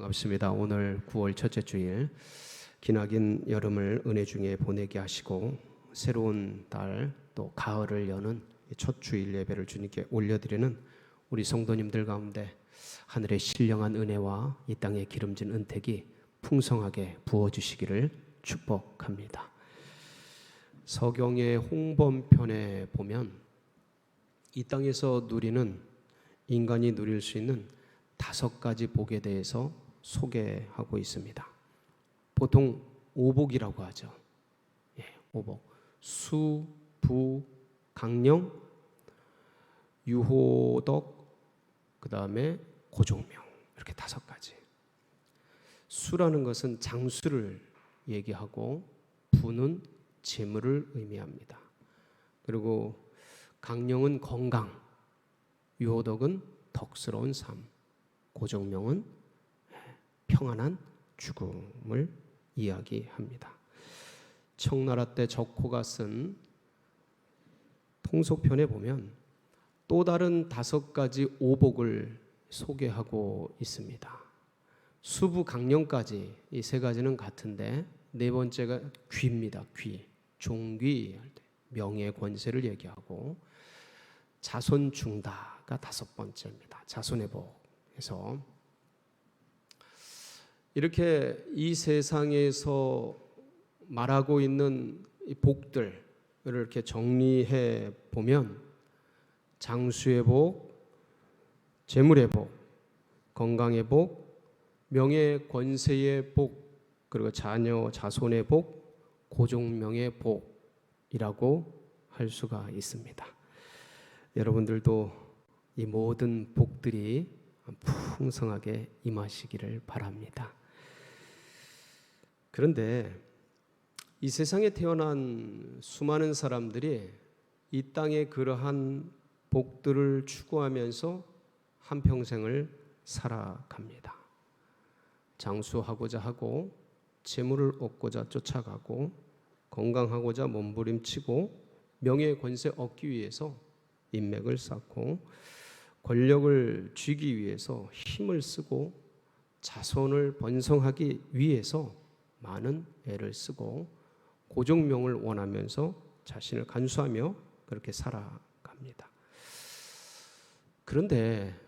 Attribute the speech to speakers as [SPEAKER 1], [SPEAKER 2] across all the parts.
[SPEAKER 1] 반갑습니다. 오늘 9월 첫째 주일, 기나긴 여름을 은혜 중에 보내게 하시고 새로운 달 또 가을을 여는 첫 주일 예배를 주님께 올려드리는 우리 성도님들 가운데 하늘의 신령한 은혜와 이 땅의 기름진 은택이 풍성하게 부어주시기를 축복합니다. 서경의 홍범편에 보면 이 땅에서 누리는, 인간이 누릴 수 있는 5가지 복에 대해서 소개하고 있습니다. 보통 오복이라고 하죠. 오복. 수, 부, 강령, 유호덕, 그 다음에 고종명. 이렇게 5가지. 수라는 것은 장수를 얘기하고 부는 재물을 의미합니다. 그리고 강령은 건강, 유호덕은 덕스러운 삶, 고종명은 평안한 죽음을 이야기합니다. 청나라 때 적호가 쓴 통속편에 보면 또 다른 5가지 오복을 소개하고 있습니다. 수부 강령까지 이 3가지는 같은데 네 번째가 귀입니다. 귀, 종귀, 명예 권세를 얘기하고 자손 중다가 5번째입니다. 자손의 복에서 이렇게 이 세상에서 말하고 있는 이 복들을 이렇게 정리해 보면 장수의 복, 재물의 복, 건강의 복, 명예 권세의 복, 그리고 자녀 자손의 복, 고종명의 복이라고 할 수가 있습니다. 여러분들도 이 모든 복들이 풍성하게 임하시기를 바랍니다. 그런데 이 세상에 태어난 수많은 사람들이 이 땅에 그러한 복들을 추구하면서 한평생을 살아갑니다. 장수하고자 하고 재물을 얻고자 쫓아가고 건강하고자 몸부림치고 명예 권세 얻기 위해서 인맥을 쌓고 권력을 쥐기 위해서 힘을 쓰고 자손을 번성하기 위해서 많은 애를 쓰고 고종명을 원하면서 자신을 간수하며 그렇게 살아갑니다. 그런데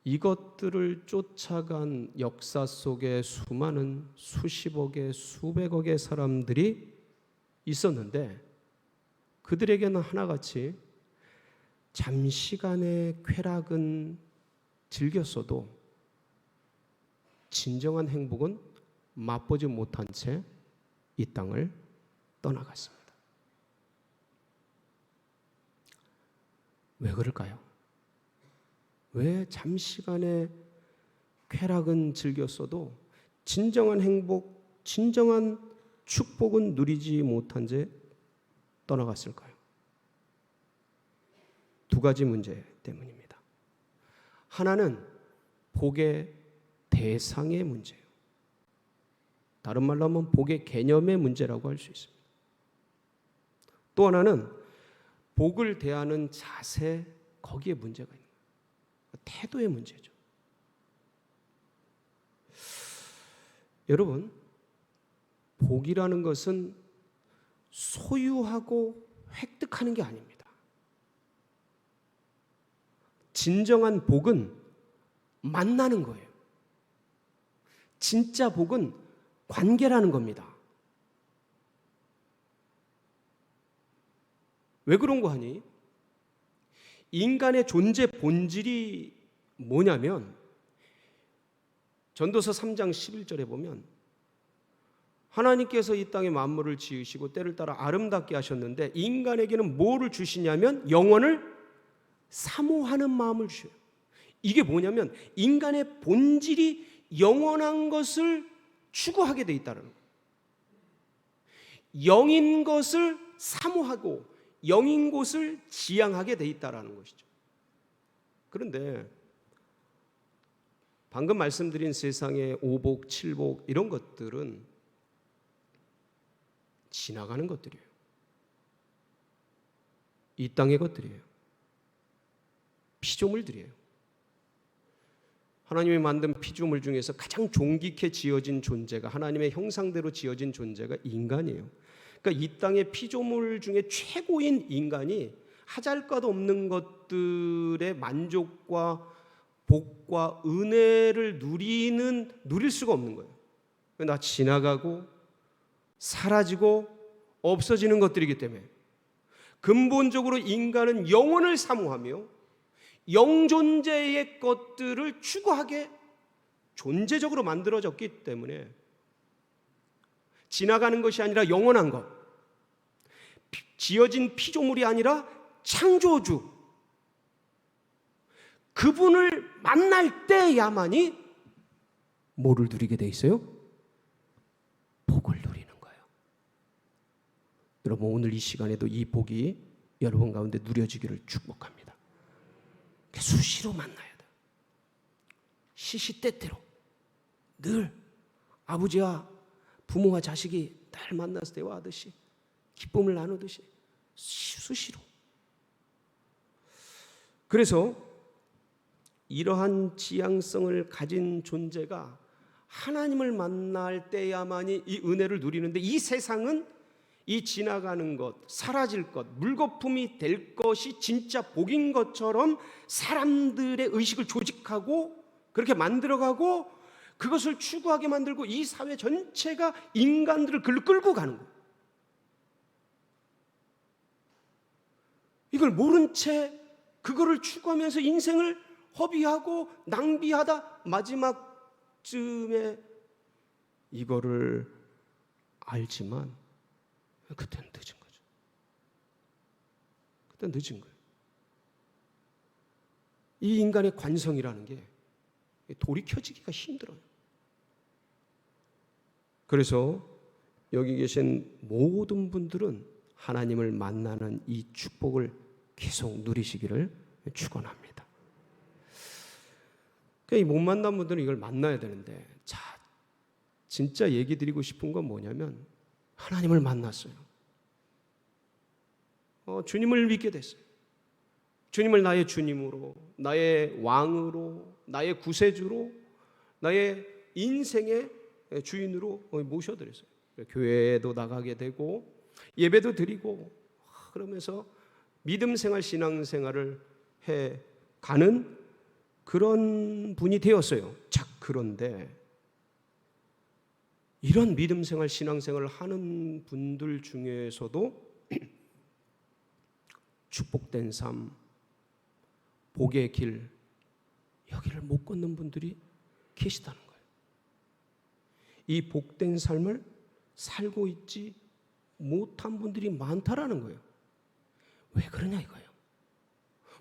[SPEAKER 1] 이것들을 쫓아간 역사 속에 수많은 수십억의 수백억의 사람들이 있었는데 그들에게는 하나같이 잠시간의 쾌락은 즐겼어도 진정한 행복은 맛보지 못한 채 이 땅을 떠나갔습니다. 왜 그럴까요? 왜 잠시간의 쾌락은 즐겼어도 진정한 행복, 진정한 축복은 누리지 못한 채 떠나갔을까요? 2가지 문제 때문입니다. 하나는 복의 대상의 문제예요. 다른 말로 하면 복의 개념의 문제라고 할 수 있습니다. 또 하나는 복을 대하는 자세, 거기에 문제가 있는 거예요. 태도의 문제죠. 여러분, 복이라는 것은 소유하고 획득하는 게 아닙니다. 진정한 복은 만나는 거예요. 진짜 복은 관계라는 겁니다. 왜 그런 거 하니? 인간의 존재 본질이 뭐냐면 전도서 3장 11절에 보면 하나님께서 이 땅에 만물을 지으시고 때를 따라 아름답게 하셨는데 인간에게는 뭐를 주시냐면 영원을 사모하는 마음을 주셔요. 이게 뭐냐면 인간의 본질이 영원한 것을 추구하게 돼 있다는 거예요. 영인 것을 사모하고 영인 곳을 지향하게 돼 있다는 것이죠. 그런데 방금 말씀드린 세상의 오복, 칠복 이런 것들은 지나가는 것들이에요. 이 땅의 것들이에요. 피조물들이에요. 하나님이 만든 피조물 중에서 가장 존귀케 지어진 존재가, 하나님의 형상대로 지어진 존재가 인간이에요. 그러니까 이 땅의 피조물 중에 최고인 인간이 하잘것 없는 것들의 만족과 복과 은혜를 누릴 수가 없는 거예요. 나 지나가고 사라지고 없어지는 것들이기 때문에 근본적으로 인간은 영혼을 사모하며 영존재의 것들을 추구하게 존재적으로 만들어졌기 때문에 지나가는 것이 아니라 영원한 것, 지어진 피조물이 아니라 창조주, 그분을 만날 때야만이 뭐를 누리게 돼 있어요? 복을 누리는 거예요. 여러분, 오늘 이 시간에도 이 복이 여러분 가운데 누려지기를 축복합니다. 수시로 만나야 돼요. 시시때때로 늘 아버지와 부모와 자식이 늘 만났을 때와 하듯이 기쁨을 나누듯이 수시로. 그래서 이러한 지향성을 가진 존재가 하나님을 만날 때야만이 이 은혜를 누리는데, 이 세상은 이 지나가는 것, 사라질 것, 물거품이 될 것이 진짜 복인 것처럼 사람들의 의식을 조직하고 그렇게 만들어가고 그것을 추구하게 만들고 이 사회 전체가 인간들을 글로 끌고 가는 거예요. 이걸 모른 채 그거를 추구하면서 인생을 허비하고 낭비하다 마지막쯤에 이거를 알지만 그때는 늦은 거죠. 그때는 늦은 거예요. 이 인간의 관성이라는 게 돌이켜지기가 힘들어요. 그래서 여기 계신 모든 분들은 하나님을 만나는 이 축복을 계속 누리시기를 축원합니다. 그러니까 못 만난 분들은 이걸 만나야 되는데, 자, 진짜 얘기 드리고 싶은 건 뭐냐면 하나님을 만났어요. 주님을 믿게 됐어요. 주님을 나의 주님으로, 나의 왕으로, 나의 구세주로, 나의 인생의 주인으로 모셔드렸어요. 교회에도 나가게 되고 예배도 드리고 그러면서 믿음 생활, 신앙 생활을 해가는 그런 분이 되었어요. 자, 그런데 이런 믿음 생활, 신앙 생활을 하는 분들 중에서도 축복된 삶, 복의 길, 여기를 못 걷는 분들이 계시다는 거예요. 이 복된 삶을 살고 있지 못한 분들이 많다라는 거예요. 왜 그러냐 이거예요.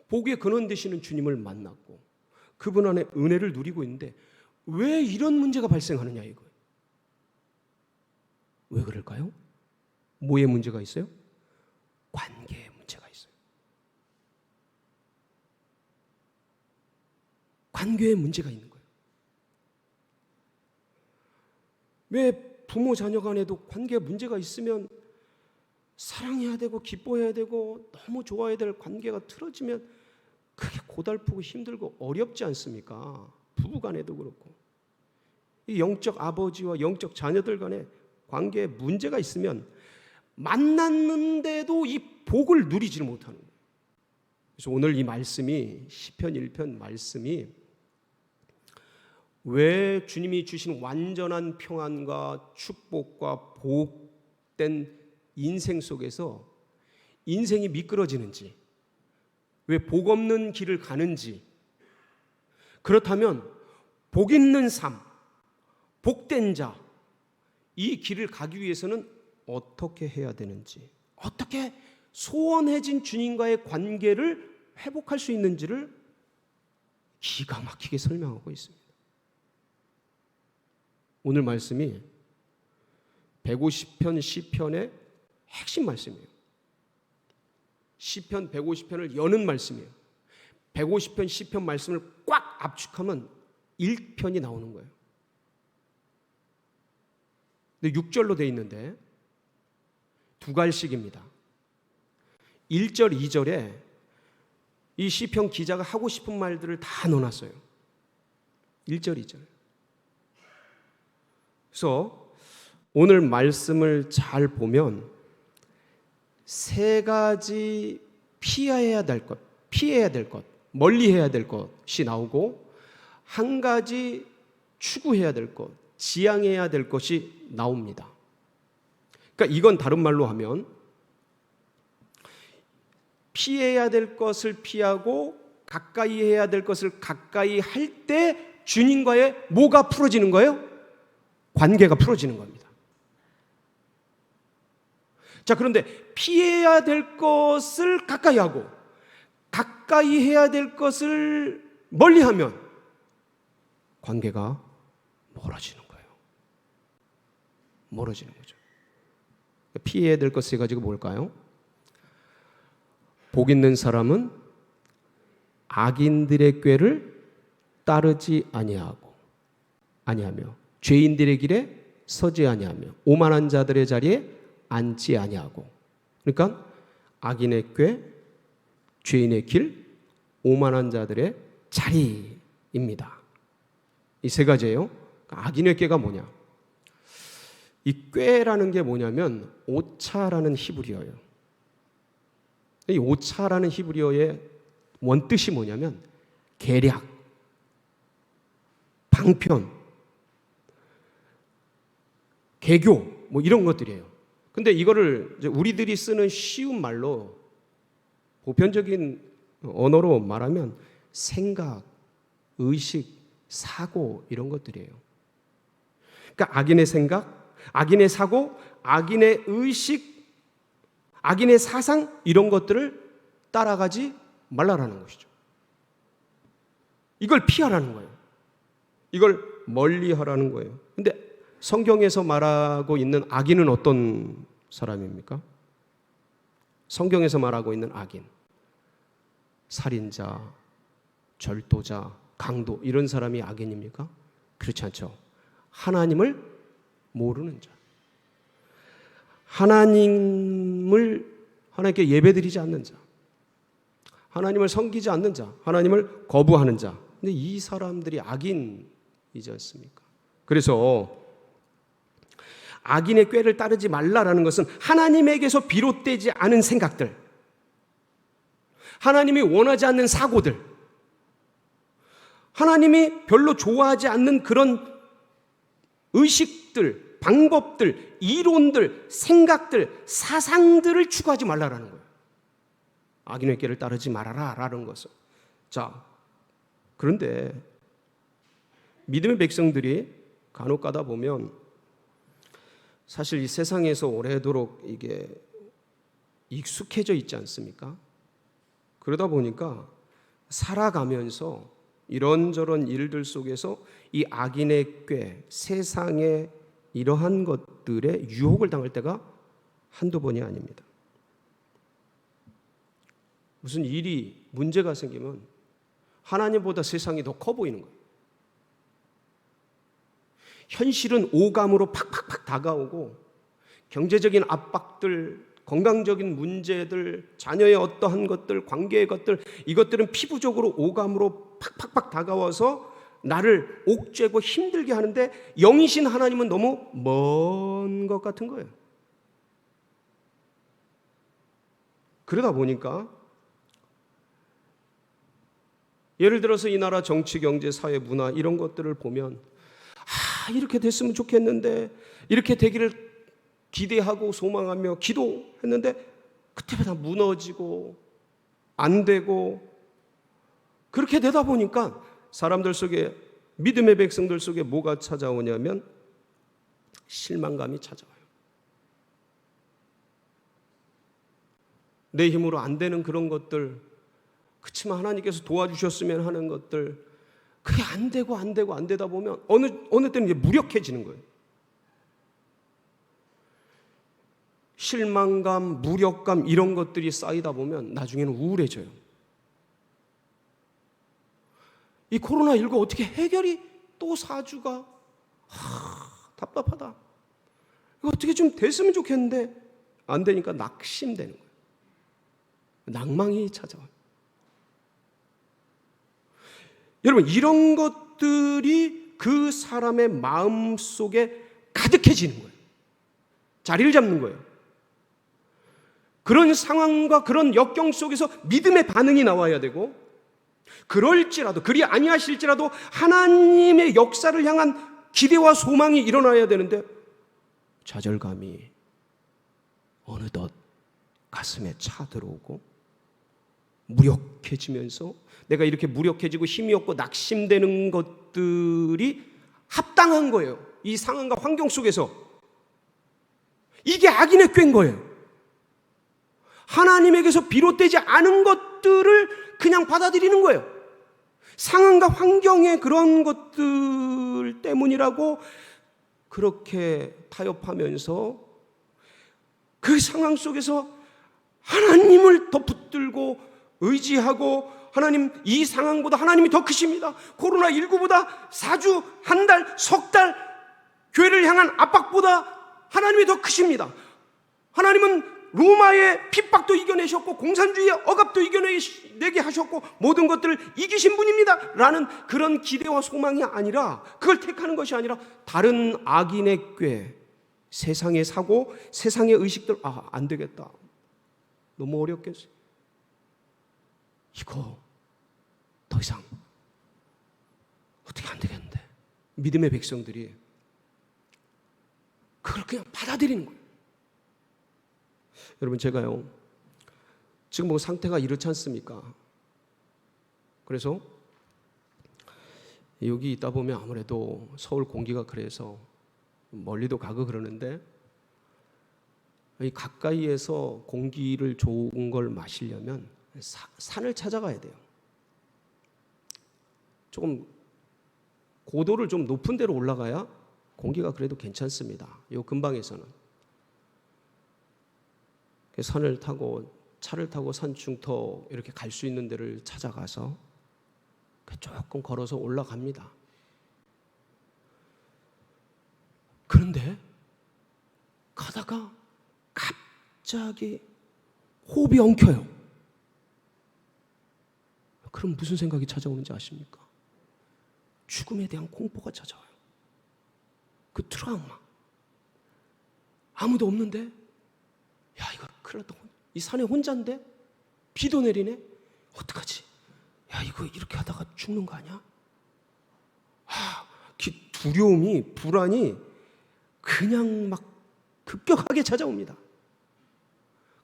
[SPEAKER 1] 복의 근원 되시는 주님을 만났고 그분 안에 은혜를 누리고 있는데 왜 이런 문제가 발생하느냐 이거예요. 왜 그럴까요? 뭐에 문제가 있어요? 관계에 문제가 있어요. 관계에 문제가 있는 거예요. 왜 부모 자녀 간에도 관계에 문제가 있으면 사랑해야 되고 기뻐해야 되고 너무 좋아해야 될 관계가 틀어지면 그게 고달프고 힘들고 어렵지 않습니까? 부부 간에도 그렇고. 이 영적 아버지와 영적 자녀들 간에 관계에 문제가 있으면 만났는데도 이 복을 누리지 못하는 거예요. 그래서 오늘 이 말씀이 시편 1편 말씀이 왜 주님이 주신 완전한 평안과 축복과 복된 인생 속에서 인생이 미끄러지는지, 왜 복 없는 길을 가는지, 그렇다면 복 있는 삶, 복된 자, 이 길을 가기 위해서는 어떻게 해야 되는지, 어떻게 소원해진 주님과의 관계를 회복할 수 있는지를 기가 막히게 설명하고 있습니다. 오늘 말씀이 150편 시편의 핵심 말씀이에요. 시편 150편을 여는 말씀이에요. 150편 시편 말씀을 꽉 압축하면 1편이 나오는 거예요. 근데 6절로 되어 있는데 두 갈씩입니다. 1절, 2절에 이 시편 기자가 하고 싶은 말들을 다 넣어놨어요. 1절, 2절. 그래서 오늘 말씀을 잘 보면 세 가지 피해야 될 것, 멀리해야 될 것이 나오고 한 가지 추구해야 될 것, 지향해야 될 것이 나옵니다. 그러니까 이건 다른 말로 하면 피해야 될 것을 피하고 가까이 해야 될 것을 가까이 할 때 주님과의 뭐가 풀어지는 거예요? 관계가 풀어지는 겁니다. 자, 그런데 피해야 될 것을 가까이 하고 가까이 해야 될 것을 멀리 하면 관계가 멀어지는 거예요. 멀어지는 거죠. 피해야 될 것 세 가지가 뭘까요? 복 있는 사람은 악인들의 꾀를 따르지 아니하며 죄인들의 길에 서지 아니하며 오만한 자들의 자리에 앉지 아니하고. 그러니까 악인의 꾀, 죄인의 길, 오만한 자들의 자리입니다. 이 세 가지예요. 악인의 꾀가 뭐냐? 이 꾀라는 게 뭐냐면 오차라는 히브리어예요. 이 오차라는 히브리어의 원뜻이 뭐냐면 계략, 방편, 개교 뭐 이런 것들이에요. 근데 이거를 이제 우리들이 쓰는 쉬운 말로 보편적인 언어로 말하면 생각, 의식, 사고 이런 것들이에요. 그러니까 악인의 생각, 악인의 사고, 악인의 의식, 악인의 사상 이런 것들을 따라가지 말라라는 것이죠. 이걸 피하라는 거예요. 이걸 멀리하라는 거예요. 근데 성경에서 말하고 있는 악인은 어떤 사람입니까? 성경에서 말하고 있는 악인, 살인자, 절도자, 강도 이런 사람이 악인입니까? 그렇지 않죠. 하나님을 모르는 자, 하나님께 예배드리지 않는 자, 하나님을 섬기지 않는 자, 하나님을 거부하는 자. 근데 이 사람들이 악인이지 않습니까? 그래서 악인의 꾀를 따르지 말라라는 것은 하나님에게서 비롯되지 않은 생각들, 하나님이 원하지 않는 사고들, 하나님이 별로 좋아하지 않는 그런 의식들, 방법들, 이론들, 생각들, 사상들을 추구하지 말라라는 거예요. 악인의 꾀를 따르지 말아라라는 것은. 자, 그런데 믿음의 백성들이 간혹 가다 보면 사실 이 세상에서 오래도록 이게 익숙해져 있지 않습니까? 그러다 보니까 살아가면서 이런저런 일들 속에서 이 악인의 꾀, 세상의 이러한 것들에 유혹을 당할 때가 한두 번이 아닙니다. 무슨 일이 문제가 생기면 하나님보다 세상이 더 커 보이는 거예요. 현실은 오감으로 팍팍팍 다가오고 경제적인 압박들, 건강적인 문제들, 자녀의 어떠한 것들, 관계의 것들, 이것들은 피부적으로 오감으로 팍팍팍 다가와서 나를 옥죄고 힘들게 하는데 영이신 하나님은 너무 먼 것 같은 거예요. 그러다 보니까 예를 들어서 이 나라 정치, 경제, 사회, 문화 이런 것들을 보면 이렇게 됐으면 좋겠는데, 이렇게 되기를 기대하고 소망하며 기도했는데 그때마다 무너지고 안 되고, 그렇게 되다 보니까 사람들 속에, 믿음의 백성들 속에 뭐가 찾아오냐면 실망감이 찾아와요. 내 힘으로 안 되는 그런 것들, 그렇지만 하나님께서 도와주셨으면 하는 것들, 그게 안 되다 보면 어느 때는 이제 무력해지는 거예요. 실망감, 무력감 이런 것들이 쌓이다 보면 나중에는 우울해져요. 이 코로나19 어떻게 해결이 또 4주가 답답하다. 이거 어떻게 좀 됐으면 좋겠는데 안 되니까 낙심되는 거예요. 낭망이 찾아와요. 여러분, 이런 것 것들이 그 사람의 마음 속에 가득해지는 거예요. 자리를 잡는 거예요. 그런 상황과 그런 역경 속에서 믿음의 반응이 나와야 되고, 그럴지라도, 그리 아니하실지라도 하나님의 역사를 향한 기대와 소망이 일어나야 되는데 좌절감이 어느덧 가슴에 차 들어오고 무력해지면서, 내가 이렇게 무력해지고 힘이 없고 낙심되는 것들이 합당한 거예요. 이 상황과 환경 속에서 이게 악인의 꾀인 거예요. 하나님에게서 비롯되지 않은 것들을 그냥 받아들이는 거예요. 상황과 환경의 그런 것들 때문이라고 그렇게 타협하면서 그 상황 속에서 하나님을 더 붙들고 의지하고, 하나님, 이 상황보다 하나님이 더 크십니다. 코로나19보다 4주, 한 달, 석 달 교회를 향한 압박보다 하나님이 더 크십니다. 하나님은 로마의 핍박도 이겨내셨고 공산주의의 억압도 이겨내게 하셨고 모든 것들을 이기신 분입니다 라는 그런 기대와 소망이 아니라, 그걸 택하는 것이 아니라 다른 악인의 꾀, 세상의 사고, 세상의 의식들, 안 되겠다, 너무 어렵겠어요, 이거 더 이상 어떻게 안 되겠는데, 믿음의 백성들이 그걸 그냥 받아들이는 거예요. 여러분, 제가요, 지금 뭐 상태가 이렇지 않습니까? 그래서 여기 있다 보면 아무래도 서울 공기가 그래서 멀리도 가고 그러는데, 이 가까이에서 공기를 좋은 걸 마시려면 산을 찾아가야 돼요. 조금 고도를 좀 높은 데로 올라가야 공기가 그래도 괜찮습니다. 요 근방에서는. 산을 타고, 차를 타고 산 중터 이렇게 갈 수 있는 데를 찾아가서 조금 걸어서 올라갑니다. 그런데 가다가 갑자기 호흡이 엉켜요. 그럼 무슨 생각이 찾아오는지 아십니까? 죽음에 대한 공포가 찾아와요. 그 트라우마. 아무도 없는데, 야, 이거 큰일 났다. 이 산에 혼자인데 비도 내리네. 어떡하지? 야, 이거 이렇게 하다가 죽는 거 아니야? 두려움이, 불안이 그냥 막 급격하게 찾아옵니다.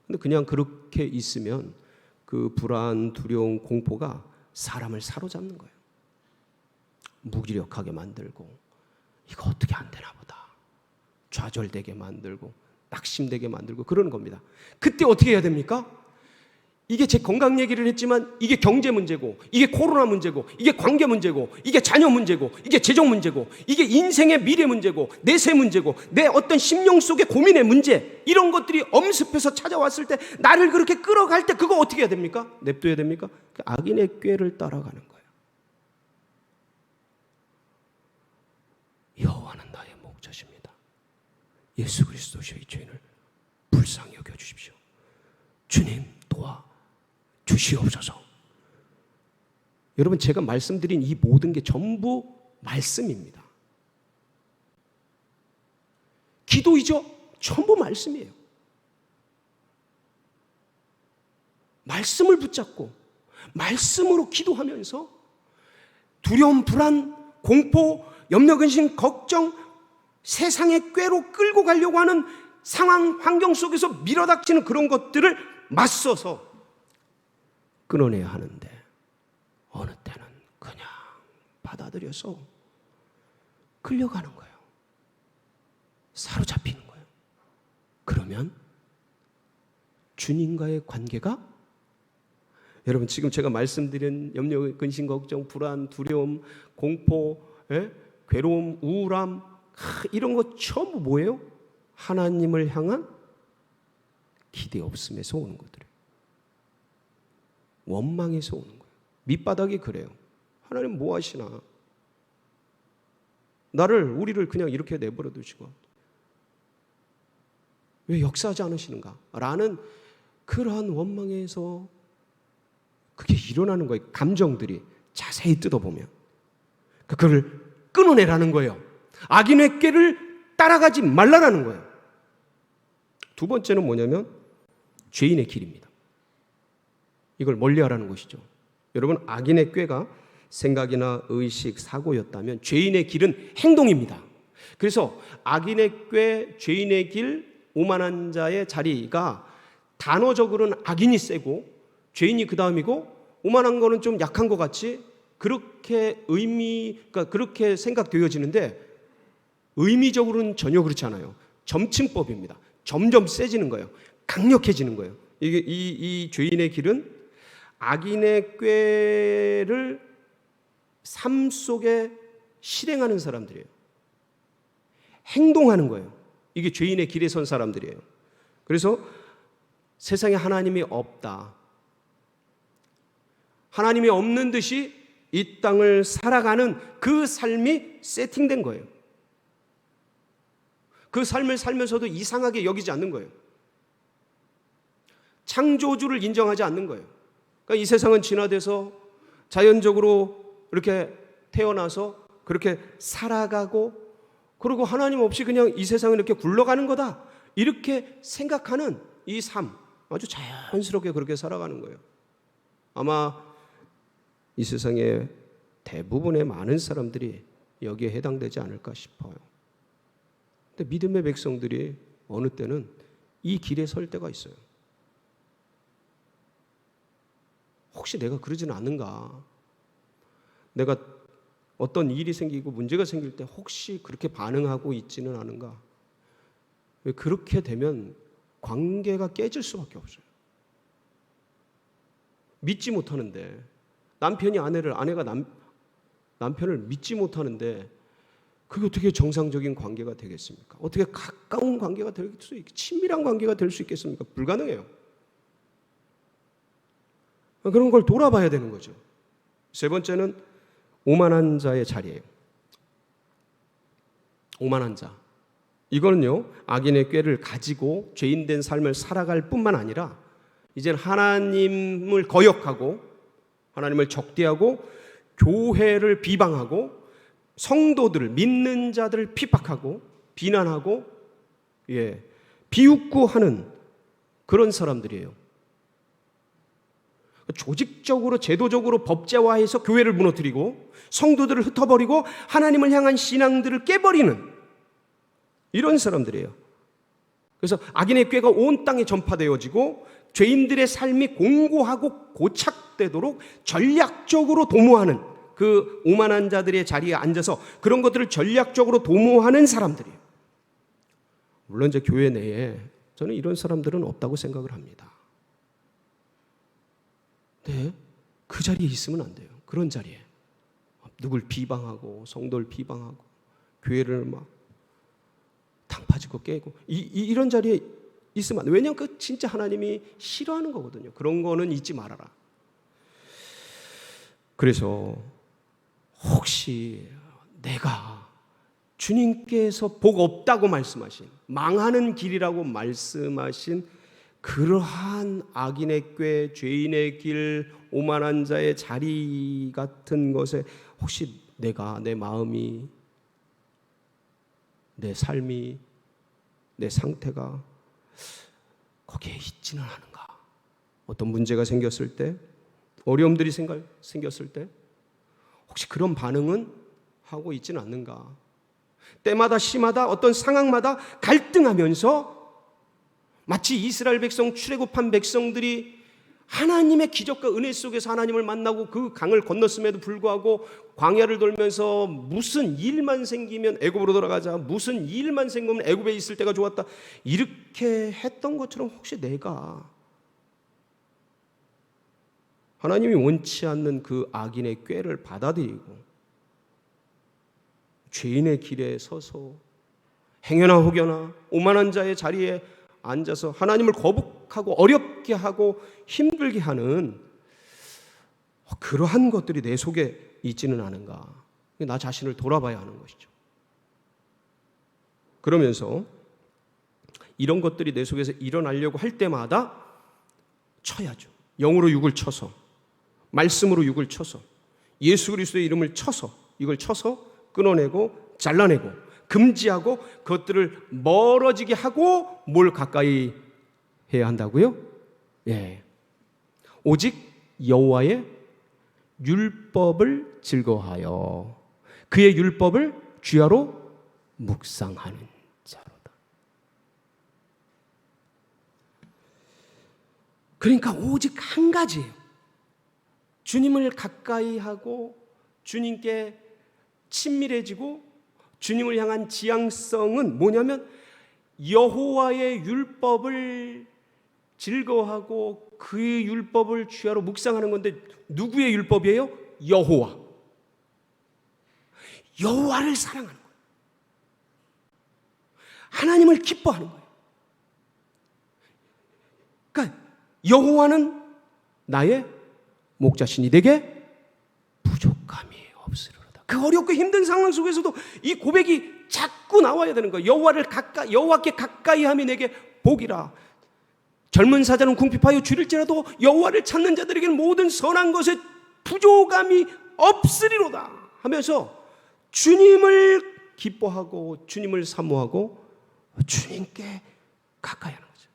[SPEAKER 1] 근데 그냥 그렇게 있으면 그 불안, 두려움, 공포가 사람을 사로잡는 거예요. 무기력하게 만들고, 이거 어떻게 안 되나 보다, 좌절되게 만들고, 낙심되게 만들고 그러는 겁니다. 그때 어떻게 해야 됩니까? 이게 제 건강 얘기를 했지만 이게 경제 문제고, 이게 코로나 문제고, 이게 관계 문제고, 이게 자녀 문제고, 이게 재정 문제고, 이게 인생의 미래 문제고, 내세 문제고, 내 어떤 심령 속의 고민의 문제, 이런 것들이 엄습해서 찾아왔을 때, 나를 그렇게 끌어갈 때 그거 어떻게 해야 됩니까? 냅둬야 됩니까? 악인의 꾀를 따라가는 거예요. 여호와는 나의 목자십니다. 예수 그리스도의 죄인을 불쌍히 여겨주십시오. 주님 도와 주시옵소서. 여러분, 제가 말씀드린 이 모든 게 전부 말씀입니다. 기도이죠? 전부 말씀이에요. 말씀을 붙잡고 말씀으로 기도하면서 두려움, 불안, 공포, 염려, 근심, 걱정, 세상의 꾀로 끌고 가려고 하는 상황, 환경 속에서 밀어닥치는 그런 것들을 맞서서 끊어내야 하는데, 어느 때는 그냥 받아들여서 끌려가는 거예요. 사로잡히는 거예요. 그러면 주님과의 관계가, 여러분, 지금 제가 말씀드린 염려, 근심, 걱정, 불안, 두려움, 공포, 괴로움, 우울함, 이런 거 전부 뭐예요? 하나님을 향한 기대 없음에서 오는 것들이에요. 원망에서 오는 거예요. 밑바닥이 그래요. 하나님 뭐 하시나? 우리를 그냥 이렇게 내버려 두시고 왜 역사하지 않으시는가? 라는 그러한 원망에서 그게 일어나는 거예요. 감정들이 자세히 뜯어보면. 그걸 끊어내라는 거예요. 악인의 꾀를 따라가지 말라라는 거예요. 두 번째는 뭐냐면 죄인의 길입니다. 이걸 멀리하라는 것이죠. 여러분, 악인의 꾀가 생각이나 의식, 사고였다면 죄인의 길은 행동입니다. 그래서 악인의 꾀, 죄인의 길, 오만한 자의 자리가 단어적으로는 악인이 세고 죄인이 그 다음이고 오만한 거는 좀 약한 것 같이 그렇게 그러니까 그렇게 생각되어지는데 의미적으로는 전혀 그렇지 않아요. 점층법입니다. 점점 세지는 거예요. 강력해지는 거예요. 이 죄인의 길은 악인의 꾀를 삶 속에 실행하는 사람들이에요. 행동하는 거예요. 이게 죄인의 길에 선 사람들이에요. 그래서 세상에 하나님이 없다. 하나님이 없는 듯이 이 땅을 살아가는 그 삶이 세팅된 거예요. 그 삶을 살면서도 이상하게 여기지 않는 거예요. 창조주를 인정하지 않는 거예요. 그러니까 이 세상은 진화돼서 자연적으로 이렇게 태어나서 그렇게 살아가고 그리고 하나님 없이 그냥 이 세상은 이렇게 굴러가는 거다. 이렇게 생각하는 이 삶, 아주 자연스럽게 그렇게 살아가는 거예요. 아마 이 세상의 대부분의 많은 사람들이 여기에 해당되지 않을까 싶어요. 근데 믿음의 백성들이 어느 때는 이 길에 설 때가 있어요. 혹시 내가 그러지는 않는가? 내가 어떤 일이 생기고 문제가 생길 때 혹시 그렇게 반응하고 있지는 않은가? 왜 그렇게 되면 관계가 깨질 수밖에 없어요. 믿지 못하는데 남편이 아내가 남편을 믿지 못하는데 그게 어떻게 정상적인 관계가 되겠습니까? 어떻게 가까운 관계가 될 수 있겠습니까? 친밀한 관계가 될 수 있겠습니까? 불가능해요. 그런 걸 돌아봐야 되는 거죠. 세 번째는 오만한 자의 자리예요. 오만한 자. 이거는요, 악인의 꾀를 가지고 죄인된 삶을 살아갈 뿐만 아니라 이제는 하나님을 거역하고 하나님을 적대하고 교회를 비방하고 성도들을 믿는 자들을 핍박하고 비난하고 비웃고 하는 그런 사람들이에요. 조직적으로 제도적으로 법제화해서 교회를 무너뜨리고 성도들을 흩어버리고 하나님을 향한 신앙들을 깨버리는 이런 사람들이에요. 그래서 악인의 꾀가 온 땅에 전파되어지고 죄인들의 삶이 공고하고 고착되도록 전략적으로 도모하는 그 오만한 자들의 자리에 앉아서 그런 것들을 전략적으로 도모하는 사람들이에요. 물론 이제 교회 내에 저는 이런 사람들은 없다고 생각을 합니다. 네, 그 자리에 있으면 안 돼요. 그런 자리에 누굴 비방하고 성도를 비방하고 교회를 막 당파짓고 깨고 이런 자리에 있으면 안 돼요. 왜냐하면 그 진짜 하나님이 싫어하는 거거든요. 그런 거는 잊지 말아라. 그래서 혹시 내가 주님께서 복 없다고 말씀하신 망하는 길이라고 말씀하신 그러한 악인의 꾀, 죄인의 길, 오만한 자의 자리 같은 것에 혹시 내가, 내 마음이, 내 삶이, 내 상태가 거기에 있지는 않은가? 어떤 문제가 생겼을 때, 어려움들이 생겼을 때 혹시 그런 반응은 하고 있지는 않는가? 때마다 시마다 어떤 상황마다 갈등하면서 마치 이스라엘 백성 출애굽한 백성들이 하나님의 기적과 은혜 속에서 하나님을 만나고 그 강을 건넜음에도 불구하고 광야를 돌면서 무슨 일만 생기면 애굽으로 돌아가자, 무슨 일만 생기면 애굽에 있을 때가 좋았다, 이렇게 했던 것처럼 혹시 내가 하나님이 원치 않는 그 악인의 꾀를 받아들이고 죄인의 길에 서서 행여나 혹여나 오만한 자의 자리에 앉아서 하나님을 거북하고 어렵게 하고 힘들게 하는 그러한 것들이 내 속에 있지는 않은가? 나 자신을 돌아봐야 하는 것이죠. 그러면서 이런 것들이 내 속에서 일어나려고 할 때마다 쳐야죠. 영으로 육을 쳐서, 말씀으로 육을 쳐서, 예수 그리스도의 이름을 쳐서 이걸 쳐서 끊어내고 잘라내고 금지하고 그것들을 멀어지게 하고 뭘 가까이 해야 한다고요? 예. 오직 여호와의 율법을 즐거워하여 그의 율법을 주야로 묵상하는 자로다. 그러니까 오직 한 가지예요. 주님을 가까이 하고 주님께 친밀해지고 주님을 향한 지향성은 뭐냐면 여호와의 율법을 즐거워하고 그의 율법을 주야로 묵상하는 건데 누구의 율법이에요? 여호와. 여호와를 사랑하는 거예요. 하나님을 기뻐하는 거예요. 그러니까 여호와는 나의 목자시니 내게 부족함이 없으리로다. 그 어렵고 힘든 상황 속에서도 이 고백이 자꾸 나와야 되는 거예요. 여호와께 가까이 함이 내게 복이라. 젊은 사자는 궁핍하여 줄일지라도 여호와를 찾는 자들에게는 모든 선한 것에 부족함이 없으리로다 하면서 주님을 기뻐하고 주님을 사모하고 주님께 가까이 하는 거죠.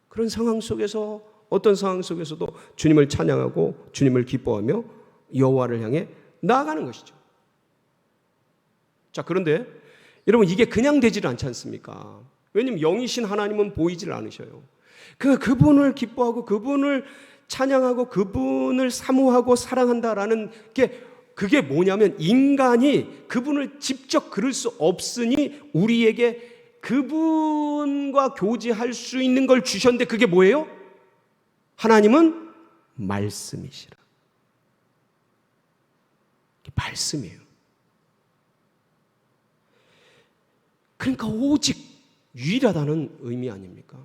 [SPEAKER 1] 그런 상황 속에서 어떤 상황 속에서도 주님을 찬양하고 주님을 기뻐하며 여호와를 향해 나아가는 것이죠. 자, 그런데 여러분 이게 그냥 되지를 않지 않습니까? 왜냐하면 영이신 하나님은 보이질 않으셔요. 그분을 기뻐하고 그분을 찬양하고 그분을 사모하고 사랑한다라는 게 그게 뭐냐면 인간이 그분을 직접 그럴 수 없으니 우리에게 그분과 교제할 수 있는 걸 주셨는데 그게 뭐예요? 하나님은 말씀이시라. 말씀이에요. 그러니까 오직 유일하다는 의미 아닙니까?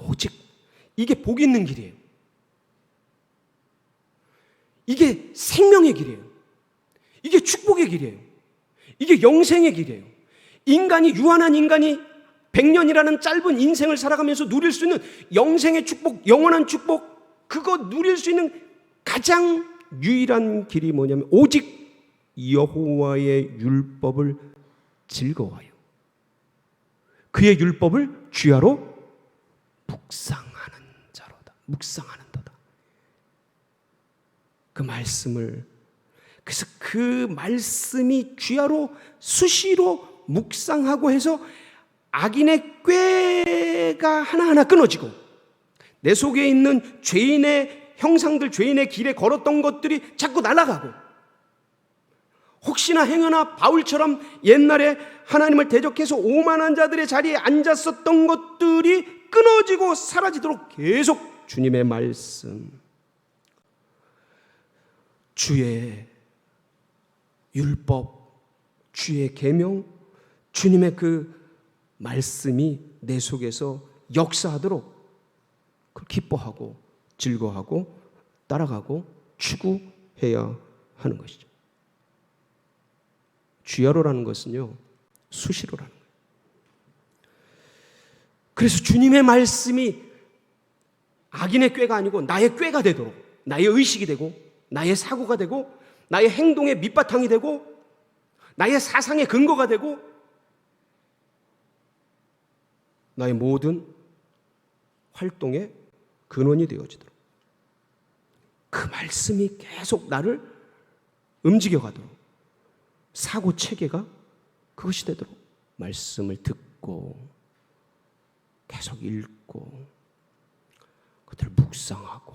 [SPEAKER 1] 오직 이게 복 있는 길이에요. 이게 생명의 길이에요. 이게 축복의 길이에요. 이게 영생의 길이에요. 유한한 인간이 100년이라는 짧은 인생을 살아가면서 누릴 수 있는 영생의 축복, 영원한 축복, 그거 누릴 수 있는 가장 유일한 길이 뭐냐면 오직 여호와의 율법을 즐거워하여 그의 율법을 주야로 묵상하는 자로다. 묵상하는 도다. 그 말씀을, 그래서 그 말씀이 주야로 수시로 묵상하고 해서 악인의 꾀가 하나하나 끊어지고 내 속에 있는 죄인의 형상들, 죄인의 길에 걸었던 것들이 자꾸 날아가고 혹시나 행여나 바울처럼 옛날에 하나님을 대적해서 오만한 자들의 자리에 앉았었던 것들이 끊어지고 사라지도록 계속 주님의 말씀, 주의 율법, 주의 계명, 주님의 그 말씀이 내 속에서 역사하도록 기뻐하고 즐거워하고 따라가고 추구해야 하는 것이죠. 주야로라는 것은요, 수시로라는 거예요. 그래서 주님의 말씀이 악인의 꾀가 아니고 나의 꾀가 되도록, 나의 의식이 되고 나의 사고가 되고 나의 행동의 밑바탕이 되고 나의 사상의 근거가 되고 나의 모든 활동의 근원이 되어지도록 그 말씀이 계속 나를 움직여가도록 사고 체계가 그것이 되도록 말씀을 듣고 계속 읽고 그들을 묵상하고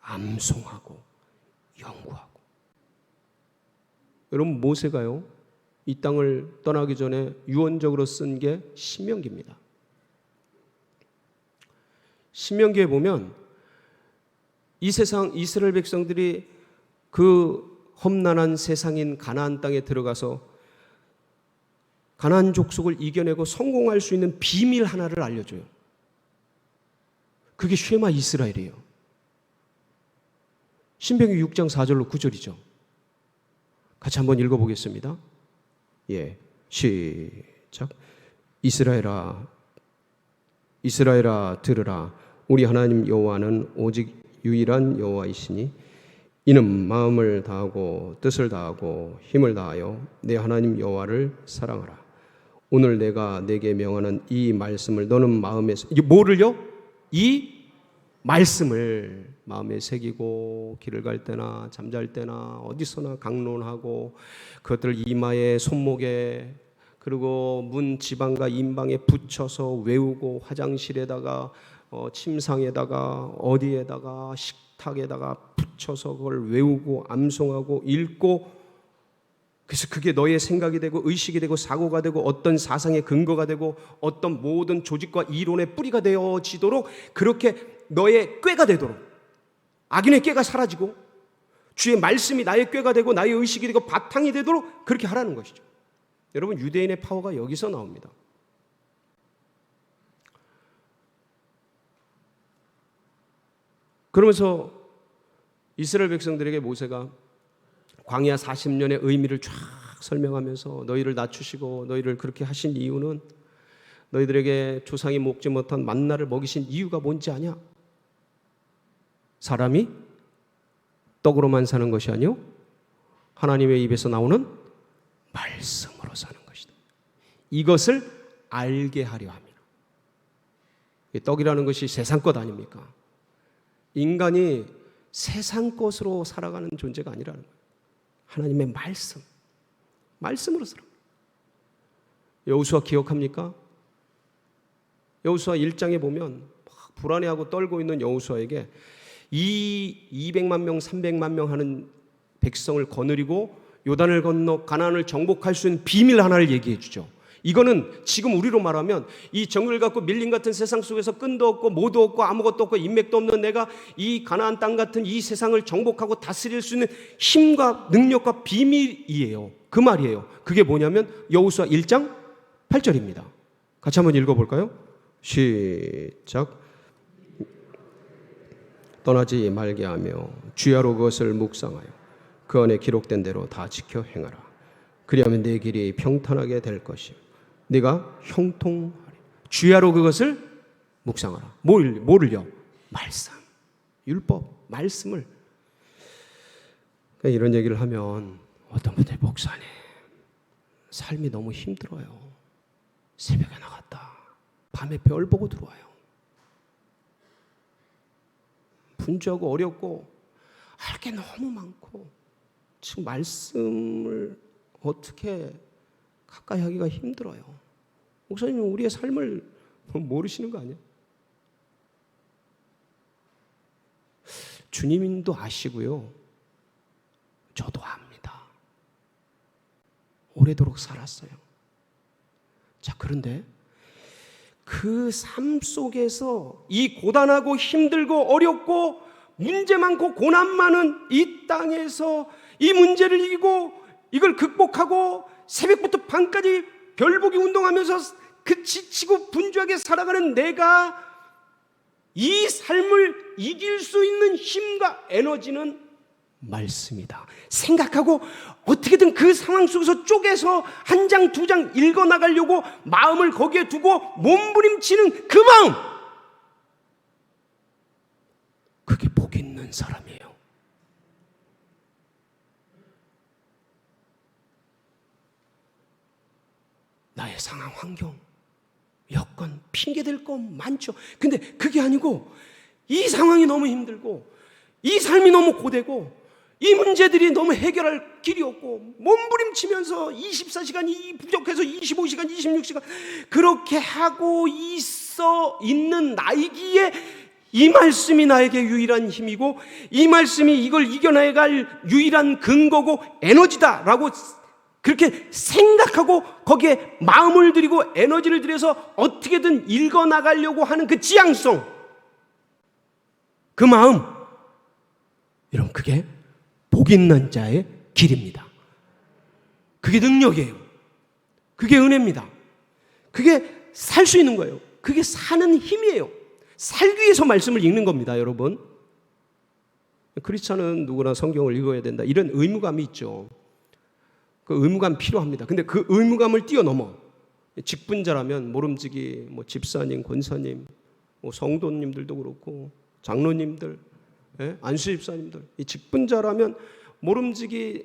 [SPEAKER 1] 암송하고 연구하고. 여러분 모세가요 이 땅을 떠나기 전에 유언적으로 쓴 게 신명기입니다. 신명기에 보면 이 세상 이스라엘 백성들이 그 험난한 세상인 가나안 땅에 들어가서 가나안 족속을 이겨내고 성공할 수 있는 비밀 하나를 알려줘요. 그게 쉐마 이스라엘이에요. 신명기 6장 4절로 9절이죠. 같이 한번 읽어보겠습니다. 예, 시작. 이스라엘아 들으라. 우리 하나님 여호와는 오직 유일한 여호와이시니 이는 마음을 다하고 뜻을 다하고 힘을 다하여 내 하나님 여호와를 사랑하라. 오늘 내가 내게 명하는 이 말씀을 너는 마음에서, 이게 뭐를요? 이 말씀을 마음에 새기고 길을 갈 때나 잠잘 때나 어디서나 강론하고 그것들을 이마에 손목에 그리고 문 지방과 인방에 붙여서 외우고 화장실에다가 침상에다가 어디에다가 식탁에다가 붙여서 그걸 외우고 암송하고 읽고, 그래서 그게 너의 생각이 되고 의식이 되고 사고가 되고 어떤 사상의 근거가 되고 어떤 모든 조직과 이론의 뿌리가 되어지도록, 그렇게 너의 꾀가 되도록, 악인의 꾀가 사라지고 주의 말씀이 나의 꾀가 되고 나의 의식이 되고 바탕이 되도록 그렇게 하라는 것이죠. 여러분, 유대인의 파워가 여기서 나옵니다. 그러면서 이스라엘 백성들에게 모세가 광야 40년의 의미를 쫙 설명하면서 너희를 낮추시고 너희를 그렇게 하신 이유는 너희들에게 조상이 먹지 못한 만나를 먹이신 이유가 뭔지 아냐? 사람이 떡으로만 사는 것이 아니요 하나님의 입에서 나오는 말씀으로 사는 것이다. 이것을 알게 하려 합니다. 떡이라는 것이 세상 것 아닙니까? 인간이 세상 것으로 살아가는 존재가 아니라는 거예요. 하나님의 말씀으로 살아. 여호수아 기억합니까? 여호수아 1장에 보면 막 불안해하고 떨고 있는 여호수아에게 이 200만 명, 300만 명 하는 백성을 거느리고 요단을 건너 가나안을 정복할 수 있는 비밀 하나를 얘기해 주죠. 이거는 지금 우리로 말하면 이 정글 같고 밀림 같은 세상 속에서 끈도 없고 모도 없고 아무것도 없고 인맥도 없는 내가 이 가나안 땅 같은 이 세상을 정복하고 다스릴 수 있는 힘과 능력과 비밀이에요. 그 말이에요. 그게 뭐냐면 여호수아 1장 8절입니다. 같이 한번 읽어볼까요? 시작. 떠나지 말게 하며 주야로 그것을 묵상하여 그 안에 기록된 대로 다 지켜 행하라. 그리하면 내 길이 평탄하게 될 것이요 네가 형통하리. 주야로 그것을 묵상하라. 뭐를요? 말씀, 율법, 말씀을. 그러니까 이런 얘기를 하면 어떤 분들 목사님 삶이 너무 힘들어요. 새벽에 나갔다 밤에 별 보고 들어와요. 분주하고 어렵고 할 게 너무 많고 지금 말씀을 어떻게 가까이 하기가 힘들어요. 목사님은 우리의 삶을 모르시는 거 아니에요? 주님도 아시고요. 저도 압니다. 오래도록 살았어요. 자, 그런데 그 삶 속에서 이 고단하고 힘들고 어렵고 문제 많고 고난 많은 이 땅에서 이 문제를 이기고 이걸 극복하고 새벽부터 밤까지 별보기 운동하면서 그 지치고 분주하게 살아가는 내가 이 삶을 이길 수 있는 힘과 에너지는 말씀이다 생각하고 어떻게든 그 상황 속에서 쪼개서 한 장, 두 장 읽어나가려고 마음을 거기에 두고 몸부림치는 그 마음, 그게 복 있는 사람이에요. 나의 상황, 환경, 여건, 핑계댈 거 많죠. 근데 그게 아니고 이 상황이 너무 힘들고 이 삶이 너무 고되고 이 문제들이 너무 해결할 길이 없고 몸부림치면서 24시간이 부족해서 25시간, 26시간 그렇게 하고 있는 나이기에 이 말씀이 나에게 유일한 힘이고 이 말씀이 이걸 이겨나갈 유일한 근거고 에너지다라고 그렇게 생각하고 거기에 마음을 들이고 에너지를 들여서 어떻게든 읽어나가려고 하는 그 지향성, 그 마음, 여러분 그게 복 있는 자의 길입니다. 그게 능력이에요. 그게 은혜입니다. 그게 살 수 있는 거예요. 그게 사는 힘이에요. 살기 위해서 말씀을 읽는 겁니다, 여러분. 크리스찬은 누구나 성경을 읽어야 된다, 이런 의무감이 있죠. 그 의무감 필요합니다. 근데 그 의무감을 뛰어넘어 직분자라면 모름지기 집사님, 권사님, 성도님들도 그렇고 장로님들, 예? 안수 집사님들, 이 직분자라면 모름지기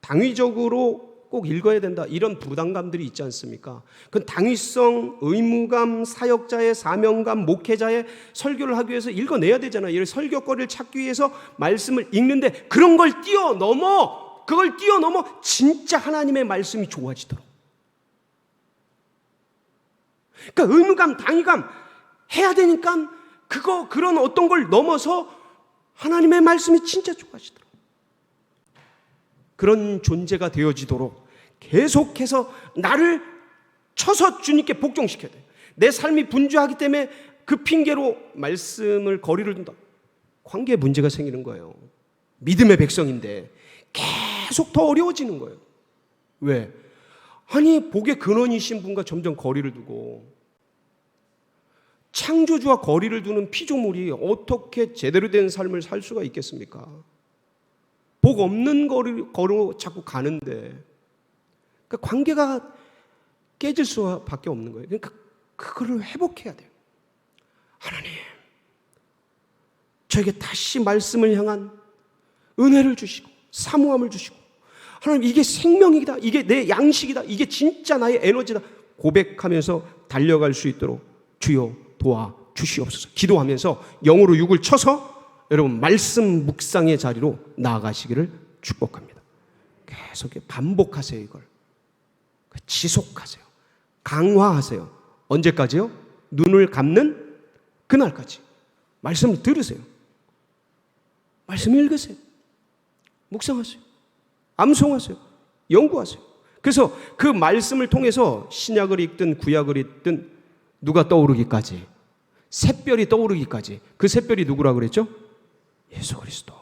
[SPEAKER 1] 당위적으로 꼭 읽어야 된다, 이런 부담감들이 있지 않습니까? 그 당위성, 의무감, 사역자의 사명감, 목회자의 설교를 하기 위해서 읽어내야 되잖아요. 이 설교거리를 찾기 위해서 말씀을 읽는데 그런 걸 뛰어넘어, 그걸 뛰어넘어 진짜 하나님의 말씀이 좋아지도록. 그러니까 의무감, 당위감 해야 되니까 그런 어떤 걸 넘어서 하나님의 말씀이 진짜 좋아지도록, 그런 존재가 되어지도록 계속해서 나를 쳐서 주님께 복종시켜야 돼요. 내 삶이 분주하기 때문에 그 핑계로 말씀을 거리를 둔다. 관계에 문제가 생기는 거예요. 믿음의 백성인데 계속 더 어려워지는 거예요. 왜? 아니, 복의 근원이신 분과 점점 거리를 두고, 창조주와 거리를 두는 피조물이 어떻게 제대로 된 삶을 살 수가 있겠습니까? 복 없는 거로 자꾸 가는데, 그러니까 관계가 깨질 수밖에 없는 거예요. 그러니까 그거를 회복해야 돼요. 하나님, 저에게 다시 말씀을 향한 은혜를 주시고 사모함을 주시고, 하나님, 이게 생명이다, 이게 내 양식이다, 이게 진짜 나의 에너지다 고백하면서 달려갈 수 있도록 주여 도와 주시옵소서. 기도하면서 영으로 육을 쳐서 여러분 말씀 묵상의 자리로 나아가시기를 축복합니다. 계속 반복하세요. 이걸 지속하세요. 강화하세요. 언제까지요? 눈을 감는 그날까지. 말씀을 들으세요. 말씀을 읽으세요. 묵상하세요. 암송하세요. 연구하세요. 그래서 그 말씀을 통해서 신약을 읽든 구약을 읽든 누가 떠오르기까지, 샛별이 떠오르기까지. 그 샛별이 누구라고 그랬죠? 예수 그리스도.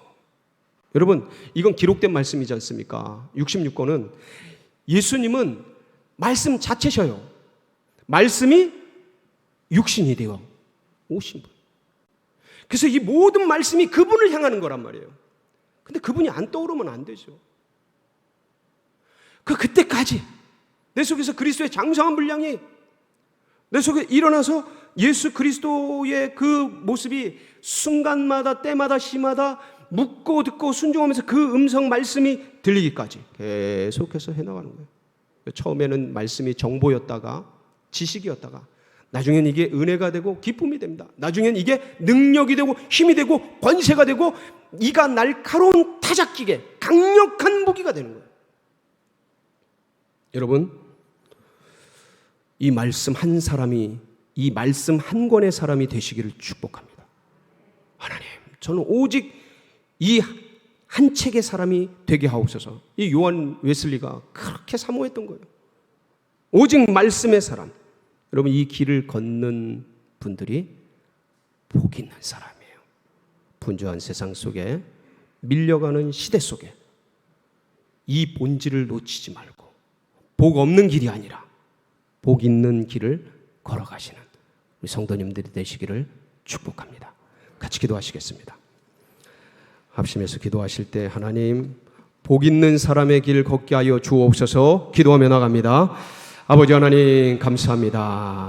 [SPEAKER 1] 여러분, 이건 기록된 말씀이지 않습니까? 66권은 예수님은 말씀 자체셔요. 말씀이 육신이 되어 오신 분. 그래서 이 모든 말씀이 그분을 향하는 거란 말이에요. 근데 그분이 안 떠오르면 안 되죠. 그때까지 내 속에서 그리스도의 장성한 분량이 내 속에 일어나서 예수 그리스도의 그 모습이 순간마다 때마다 시마다 묻고 듣고 순종하면서 그 음성 말씀이 들리기까지 계속해서 해나가는 거예요. 처음에는 말씀이 정보였다가 지식이었다가 나중엔 이게 은혜가 되고 기쁨이 됩니다. 나중엔 이게 능력이 되고 힘이 되고 권세가 되고 이가 날카로운 타작기계, 강력한 무기가 되는 거예요. 여러분, 이 말씀 한 사람이, 이 말씀 한 권의 사람이 되시기를 축복합니다. 하나님, 저는 오직 이 한 책의 사람이 되게 하옵소서. 이 요한 웨슬리가 그렇게 사모했던 거예요. 오직 말씀의 사람. 여러분, 이 길을 걷는 분들이 복 있는 사람이에요. 분주한 세상 속에, 밀려가는 시대 속에 이 본질을 놓치지 말고 복 없는 길이 아니라 복 있는 길을 걸어가시는 우리 성도님들이 되시기를 축복합니다. 같이 기도하시겠습니다. 합심해서 기도하실 때 하나님, 복 있는 사람의 길 걷게 하여 주옵소서. 기도하며 나갑니다. 아버지 하나님, 감사합니다.